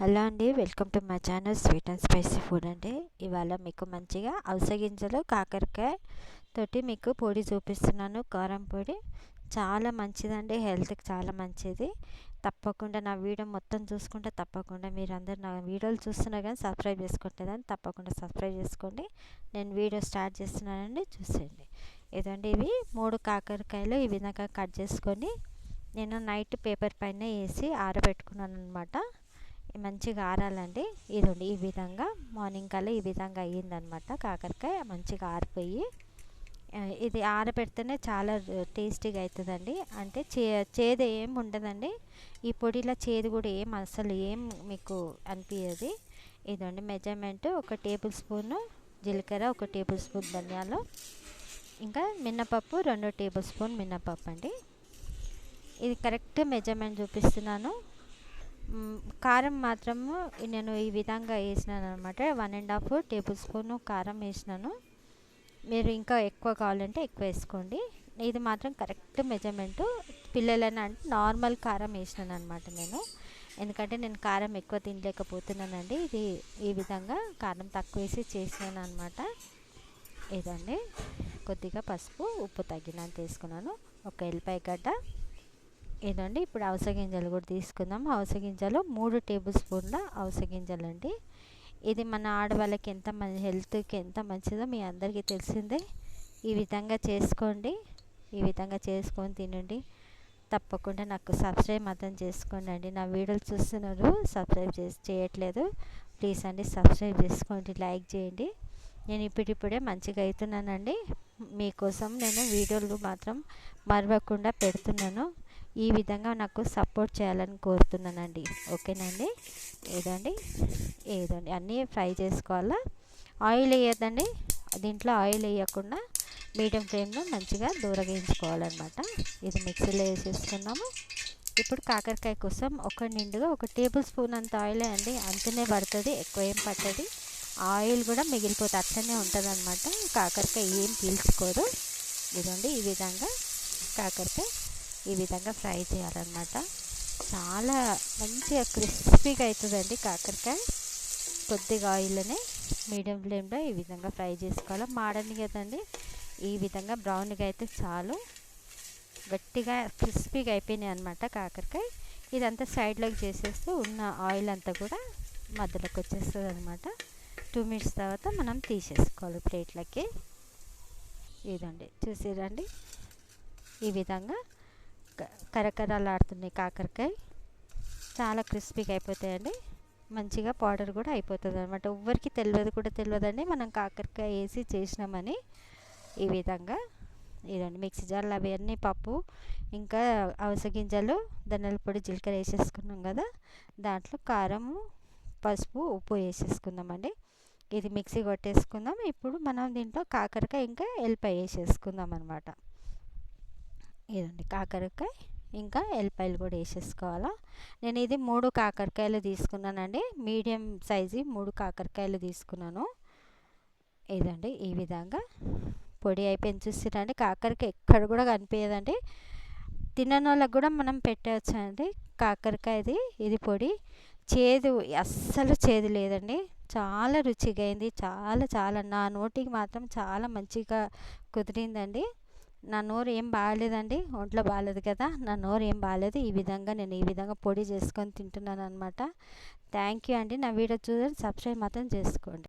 Hello అండి, welcome to my channel sweet and spicy food అండి. ఇవాళ మీకు మంచిగా అవిసె గింజలు కాకరకాయ తోటి మీకు పొడి చూపిస్తున్నాను. కారం పొడి చాలా మంచిదండి, హెల్త్కి చాలా మంచిది. తప్పకుండా నా వీడియో మొత్తం చూసుకుంటే తప్పకుండా మీరందరూ నా వీడియోలు చూస్తున్నా కానీ సబ్స్క్రైబ్ చేసుకుంటుందని తప్పకుండా సబ్స్క్రైబ్ చేసుకోండి. నేను వీడియో స్టార్ట్ చేస్తున్నానండి, చూసేయండి. ఇదండి, ఇవి 3 కాకరకాయలు ఈ విధంగా కట్ చేసుకొని నేను నైట్ పేపర్ పైన వేసి ఆరబెట్టుకున్నాను అనమాట. మంచిగా ఆరాలండి. ఇదండి, ఈ విధంగా మార్నింగ్ కల్లా ఈ విధంగా అయ్యిందనమాట. కాకరకాయ మంచిగా ఆరిపోయి ఇది ఆరబెడితేనే చాలా టేస్టీగా అవుతుందండి. అంటే చేదు ఏం ఉండదండి. ఈ పొడిలో చేదు కూడా అసలు ఏం మీకు అనిపించదు. ఇదండి మెజర్మెంట్: 1 టేబుల్ స్పూను జీలకర్ర, 1 టేబుల్ స్పూన్ ధనియాలు, ఇంకా మినపప్పు 2 టేబుల్ స్పూన్ మినపప్పు అండి. ఇది కరెక్ట్ మెజర్మెంట్ చూపిస్తున్నాను. కారం మాత్రము నేను ఈ విధంగా వేసినాను అనమాట. 1.5 టేబుల్ స్పూను కారం వేసినాను. మీరు ఇంకా ఎక్కువ కావాలంటే ఎక్కువ వేసుకోండి. ఇది మాత్రం కరెక్ట్ మెజర్మెంటు. పిల్లలైనా అంటే నార్మల్ కారం వేసినాను అనమాట నేను, ఎందుకంటే నేను కారం ఎక్కువ తినలేకపోతున్నానండి. ఇది ఈ విధంగా కారం తక్కువ వేసి చేసినాను అనమాట. ఇదండి, కొద్దిగా పసుపు, ఉప్పు తగినంత వేసుకున్నాను. 1 ఎల్లిపాయ గడ్డ. ఇదండి, ఇప్పుడు అవిసె గింజలు కూడా తీసుకుందాం. అవిసె గింజలు 3 టేబుల్ స్పూన్ల అవిసె గింజలు అండి. ఇది మన ఆడవాళ్ళకి ఎంత హెల్త్కి ఎంత మంచిదో మీ అందరికీ తెలిసిందే. ఈ విధంగా చేసుకోండి, ఈ విధంగా చేసుకొని తినండి. తప్పకుండా నాకు సబ్స్క్రైబ్ మాత్రం చేసుకోండి అండి. నా వీడియోలు చూస్తున్నారు, సబ్స్క్రైబ్ చేయట్లేదు, ప్లీజ్ అండి సబ్స్క్రైబ్ చేసుకోండి, లైక్ చేయండి. నేను ఇప్పుడిప్పుడే మంచిగా అవుతున్నానండి. మీకోసం నేను వీడియోలు మాత్రం మరవకుండా పెడుతున్నాను. ఈ విధంగా నాకు సపోర్ట్ చేయాలని కోరుతున్నానండి. ఓకేనండి. ఏదండి అన్నీ ఫ్రై చేసుకోవాలా. ఆయిల్ వేయద్దండి, దీంట్లో ఆయిల్ వేయకుండా మీడియం ఫ్లేమ్లో మంచిగా దూరగించుకోవాలన్నమాట. ఇది మిక్సీలో వేసేసుకున్నాము. ఇప్పుడు కాకరకాయ కోసం నిండుగా 1 టేబుల్ స్పూన్ అంత ఆయిల్ అండి, అంతనే పడుతుంది, ఎక్కువ ఏం పట్టది. ఆయిల్ కూడా మిగిలిపోతే అట్లనే ఉంటుంది అనమాట. కాకరకాయ ఏం పీల్చుకోదు. ఇదండి, ఈ విధంగా కాకరకాయ ఈ విధంగా ఫ్రై చేయాలన్నమాట. చాలా మంచిగా క్రిస్పీగా అవుతుందండి కాకరకాయ. కొద్దిగా ఆయిల్లోనే మీడియం ఫ్లేమ్లో ఈ విధంగా ఫ్రై చేసుకోవాలి. మాడని కదండి, ఈ విధంగా బ్రౌన్గా అయితే చాలు. గట్టిగా క్రిస్పీగా అయిపోయినాయి అనమాట కాకరకాయ. ఇదంతా సైడ్లోకి చేసేస్తూ ఉన్న ఆయిల్ అంతా కూడా మధ్యలోకి వచ్చేస్తుంది అనమాట. 2 మినిట్స్ తర్వాత మనం తీసేసుకోవాలి ప్లేట్లకి. ఇదండి, చూసిరండి, ఈ విధంగా కరకరలాడుతున్నాయి కాకరకాయ. చాలా క్రిస్పీగా అయిపోతాయండి. మంచిగా పౌడర్ కూడా అయిపోతుంది అనమాట. ఎవ్వరికి తెలియదండి మనం కాకరకాయ వేసి చేసినామని. ఈ విధంగా ఇదండి, మిక్సీ జార్లు అవన్నీ పప్పు, ఇంకా అవిసె గింజలు, ధనియాల పొడి, జీలకర్ర వేసేసుకున్నాం కదా, దాంట్లో కారము, పసుపు, ఉప్పు వేసేసుకుందామండి. ఇది మిక్సీ కొట్టేసుకుందాం. ఇప్పుడు మనం దీంట్లో కాకరకాయ ఇంకా ఎల్లిపాయ వేసేసుకుందాం అనమాట. ఇదండి, కాకరకాయ ఇంకా ఎల్లిపాయలు కూడా వేసేసుకోవాలా. నేను ఇది 3 కాకరకాయలు తీసుకున్నానండి, మీడియం సైజు 3 కాకరకాయలు తీసుకున్నాను. ఇదండి, ఈ విధంగా పొడి అయిపోయింది. చూసిరండి, కాకరకాయ ఎక్కడ కూడా కనిపించదండి. తినని వాళ్ళకి కూడా మనం పెట్టవచ్చు అండి కాకరకాయది. ఇది పొడి చేదు అస్సలు చేదు లేదండి, చాలా రుచిగా అయింది. చాలా చాలా నా నోటికి మాత్రం చాలా మంచిగా కుదిరిందండి. నా నోరు ఏం బాగాలేదండి, ఒంట్లో బాగాలేదు కదా, నా నోరు ఏం బాగాలేదు. నేను ఈ విధంగా పొడి చేసుకొని తింటున్నాను అనమాట. థ్యాంక్ యూ అండి. నా వీడియో చూడండి, సబ్స్క్రైబ్ మాత్రం చేసుకోండి.